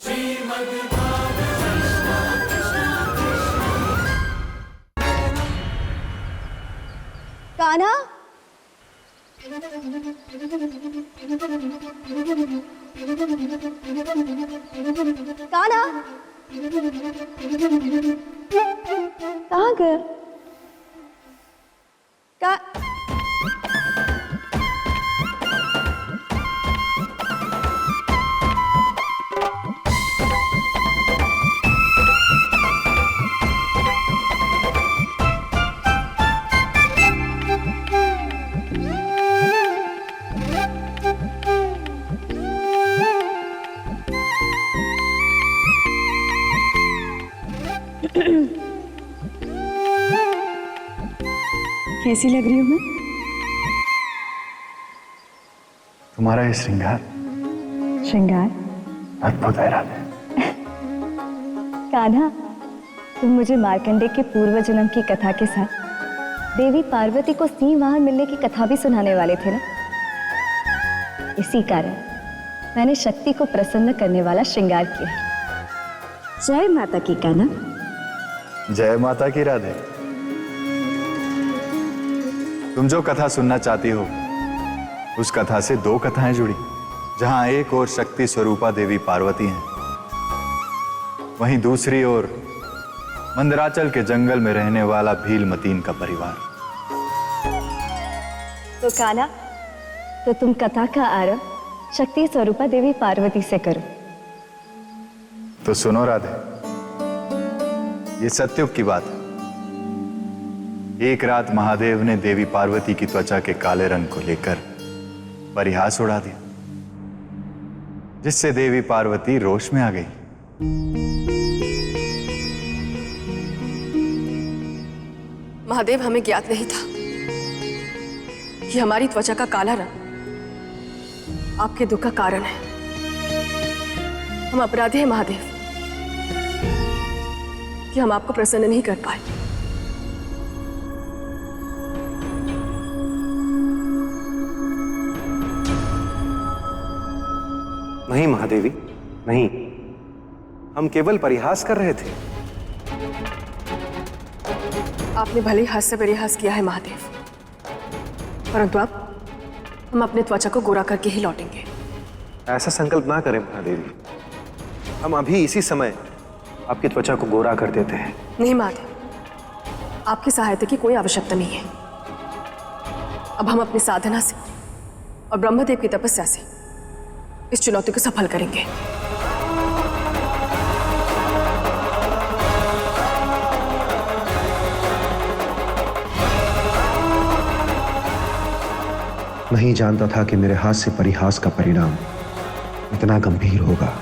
कान्हा, कान्हा, कहाँ गए? कैसी लग रही हूँ मैं? तुम्हारा ये श्रृंगार अद्भुत है राधे। कान्हा, तुम मुझे मार्कंडे के पूर्व जन्म की कथा के साथ देवी पार्वती को सिंह वाहन मिलने की कथा भी सुनाने वाले थे ना? इसी कारण मैंने शक्ति को प्रसन्न करने वाला श्रृंगार किया। जय माता की कान्हा। जय माता की राधे। तुम जो कथा सुनना चाहती हो उस कथा से दो कथाएं जुड़ी, जहां एक ओर शक्ति स्वरूपा देवी पार्वती हैं, वहीं दूसरी ओर मंदराचल के जंगल में रहने वाला भीलमतीन का परिवार। तो कान्हा, तो तुम कथा का आरंभ शक्ति स्वरूपा देवी पार्वती से करो। तो सुनो राधे, ये सत्युग की बात है। एक रात महादेव ने देवी पार्वती की त्वचा के काले रंग को लेकर परिहास उड़ा दिया, जिससे देवी पार्वती रोष में आ गई। महादेव, हमें ज्ञात नहीं था कि हमारी त्वचा का काला रंग आपके दुख का कारण है। हम अपराधी हैं महादेव कि हम आपको प्रसन्न नहीं कर पाए। नहीं महादेवी, नहीं, हम केवल परिहास कर रहे थे। आपने भले ही हास्य परिहास किया है महादेव, परंतु अब हम अपने त्वचा को गोरा करके ही लौटेंगे। ऐसा संकल्प ना करें महादेवी, हम अभी इसी समय आपकी त्वचा को गोरा कर देते हैं। नहीं महादेव, आपकी सहायता की कोई आवश्यकता नहीं है। अब हम अपनी साधना से और ब्रह्मदेव की तपस्या से इस चुनौती को सफल करेंगे। नहीं जानता था कि मेरे हाथ से परिहास का परिणाम इतना गंभीर होगा।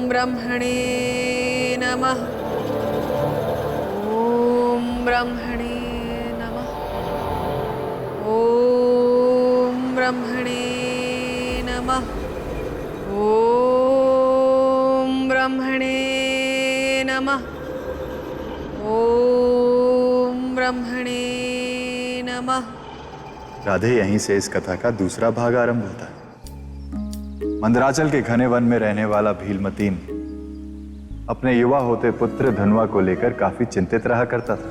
ब्रह्मणे नमः। ओम ब्रह्मणे नमः। ओम ब्रह्मणे नमः। ओम ब्रह्मणे नमः। ओम ब्रह्मणे नमः। राधे, यहीं से इस कथा का दूसरा भाग आरंभ होता है। मंदराचल के घने वन में रहने वाला भीलमतीन अपने युवा होते पुत्र धनुआ को लेकर काफी चिंतित रहा करता था।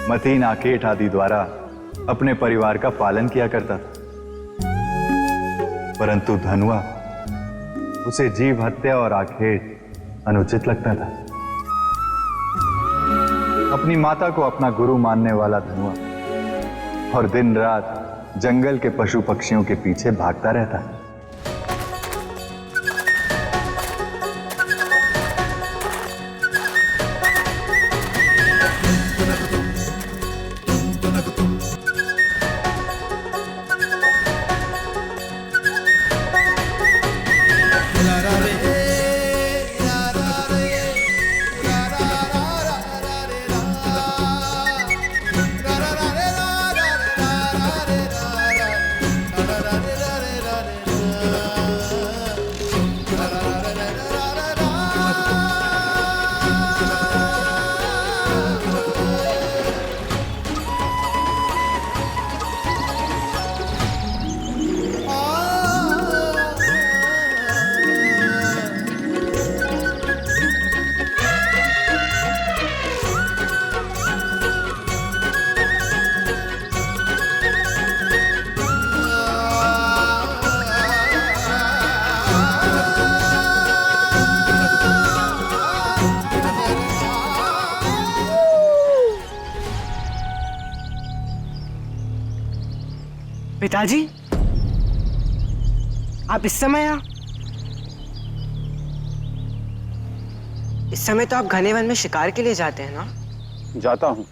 मतीन आकेट आदि द्वारा अपने परिवार का पालन किया करता था, परंतु धनुआ उसे जीव हत्या और आखेट अनुचित लगता था। अपनी माता को अपना गुरु मानने वाला धनुआ और दिन रात जंगल के पशु पक्षियों के पीछे भागता रहता है। पिताजी, आप इस समय यहाँ? इस समय तो आप घने वन में शिकार के लिए जाते हैं ना? जाता हूं,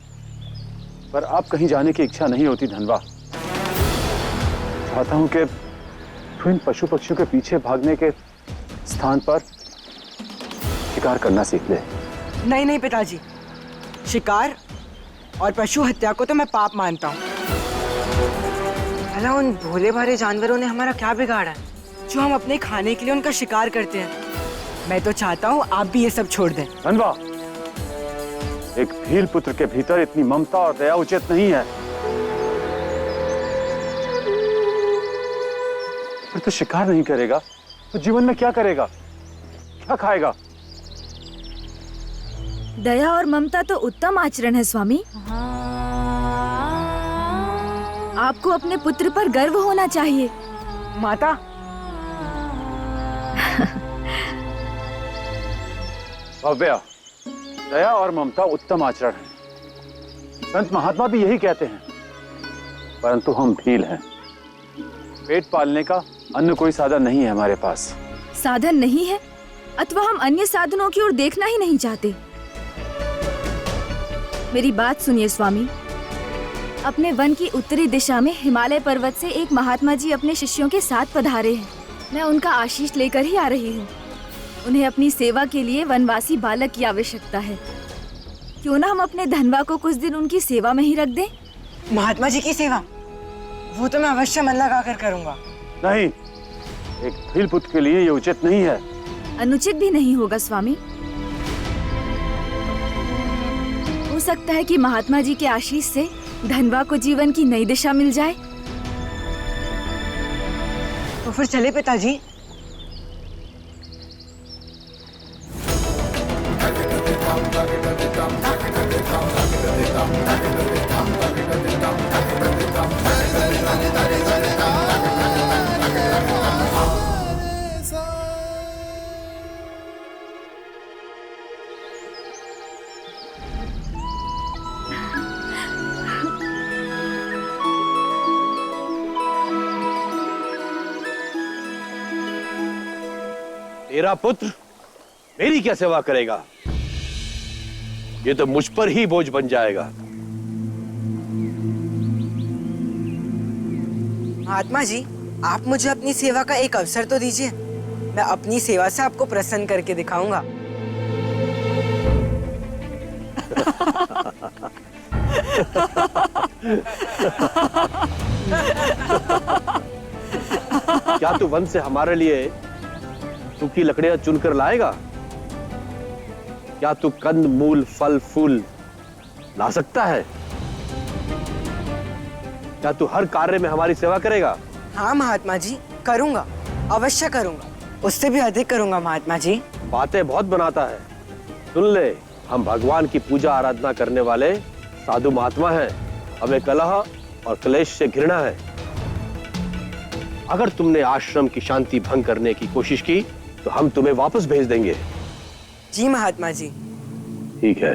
पर अब कहीं जाने की इच्छा नहीं होती धनवा। चाहता हूं कि तू इन पशु पक्षियों के पीछे भागने के स्थान पर शिकार करना सीख ले। नहीं नहीं पिताजी, शिकार और पशु हत्या को तो मैं पाप मानता हूँ। भला उन भोले भाले जानवरों ने हमारा क्या बिगाड़ा है जो हम अपने खाने के लिए उनका शिकार करते हैं? मैं तो चाहता हूँ आप भी ये सब छोड़ दें। धनवा, एक भील पुत्र के भीतर इतनी ममता और दया उचित नहीं है। फिर तो शिकार नहीं करेगा तो जीवन में क्या करेगा, क्या खाएगा? दया और ममता तो उत्तम आचरण है स्वामी। आपको अपने पुत्र पर गर्व होना चाहिए। माता, भव्या, दया और ममता उत्तम आचरण है। संत महात्मा भी यही कहते हैं, परंतु हम भील हैं। पेट पालने का अन्य कोई साधन नहीं है हमारे पास। साधन नहीं है अथवा हम अन्य साधनों की ओर देखना ही नहीं चाहते। मेरी बात सुनिए स्वामी। अपने वन की उत्तरी दिशा में हिमालय पर्वत से एक महात्मा जी अपने शिष्यों के साथ पधारे हैं। मैं उनका आशीष लेकर ही आ रही हूँ। उन्हें अपनी सेवा के लिए वनवासी बालक की आवश्यकता है। क्यों ना हम अपने धनवा को कुछ दिन उनकी सेवा में ही रख दें? महात्मा जी की सेवा? वो तो मैं अवश्य मन लगा कर करूंगा। नहीं, एक भील पुत्र के लिए ये उचित नहीं है। अनुचित भी नहीं होगा स्वामी। हो सकता है कि महात्मा जी के आशीष से धनवा को जीवन की नई दिशा मिल जाए। तो फिर चले पिताजी। तेरा पुत्र मेरी क्या सेवा करेगा? ये तो मुझ पर ही बोझ बन जाएगा। महात्मा जी, आप मुझे अपनी सेवा का एक अवसर तो दीजिए। मैं अपनी सेवा से आपको प्रसन्न करके दिखाऊंगा। क्या तू वन से हमारे लिए सूखी लकड़ियां चुनकर लाएगा? क्या तू कंद मूल फल फूल ला सकता है? क्या तू हर कार्य में हमारी सेवा करेगा? हाँ महात्मा जी, करूंगा, अवश्य करूंगा। उससे भी अधिक करूंगा महात्मा जी। बातें बहुत बनाता है। सुन ले, हम भगवान की पूजा आराधना करने वाले साधु महात्मा हैं। हमें कलह और क्लेश से घृणा है। अगर तुमने आश्रम की शांति भंग करने की कोशिश की तो हम तुम्हें वापस भेज देंगे। जी महात्मा जी। ठीक है।